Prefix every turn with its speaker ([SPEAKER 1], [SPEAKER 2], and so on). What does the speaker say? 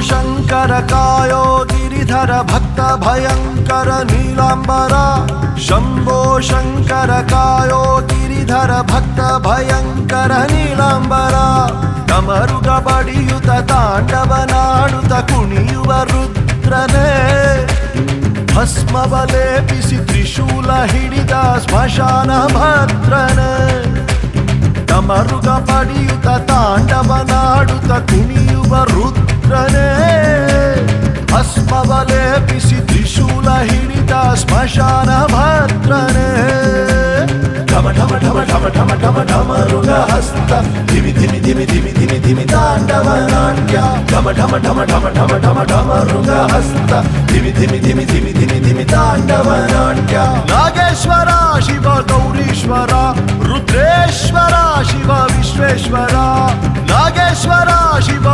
[SPEAKER 1] शङ्कर कायो गिरिधर भक्त भयङ्कर नीलाम्बर शम्भो शङ्कर कायो गिरिधर भक्त भयङ्कर नीलाम्बर डमरुग बडियुत ताण्डवनाडुत कुಣಿಯುವ ರುದ್ರನೇ ಭಸ್ಮವ ಲೇಪಿಸಿ ತ್ರಿಶೂಲ ಹಿಡಿದ ಸ್ಮಶಾನ ಭದ್ರನೇ ಡಮರುಗ ಬಡಿಯುತ ತಾಂಡವನಾಡುತ್ತ ಕುಣಿಯುವ ರುದ್ರನೇ ಭಸ್ಮವ ಲೇಪಿಸಿ ತ್ರಿಶೂಲ ಹಿಡಿದ ಸ್ಮಶಾನ ಭದ್ರನೇ ಢಮ ಢಮ ಢಮ ಢಮ ಢಮ ಢಮ ಢಮರುಗ ಹಸ್ತ ಧಿಮಿ ಧಿಮಿ ಧಿಮಿ ಧಿಮಿ ಧಿಮಿ ಧಿಮಿ ತಾಂಡವ ನಾಟ್ಯ ಢಮ ಢಮ ಢಮ ಢಮ ಢಮ ಢಮ ಢಮರುಗ ಹಸ್ತ ಧಿಮಿ ಧಿಮಿ ಧಿಮಿ ಧಿಮಿ ಧಿಮಿ ಧಿಮಿ ತಾಂಡವ ನಾಟ್ಯ ನಾಗೇಶ್ವರ ಶಿವ ಗೌರೀಶ್ವರ ರುದ್ರೇಶ್ವರ ಶಿವ ವಿಶ್ವೇಶ್ವರ ನಾಗೇಶ್ವರ ಶಿವ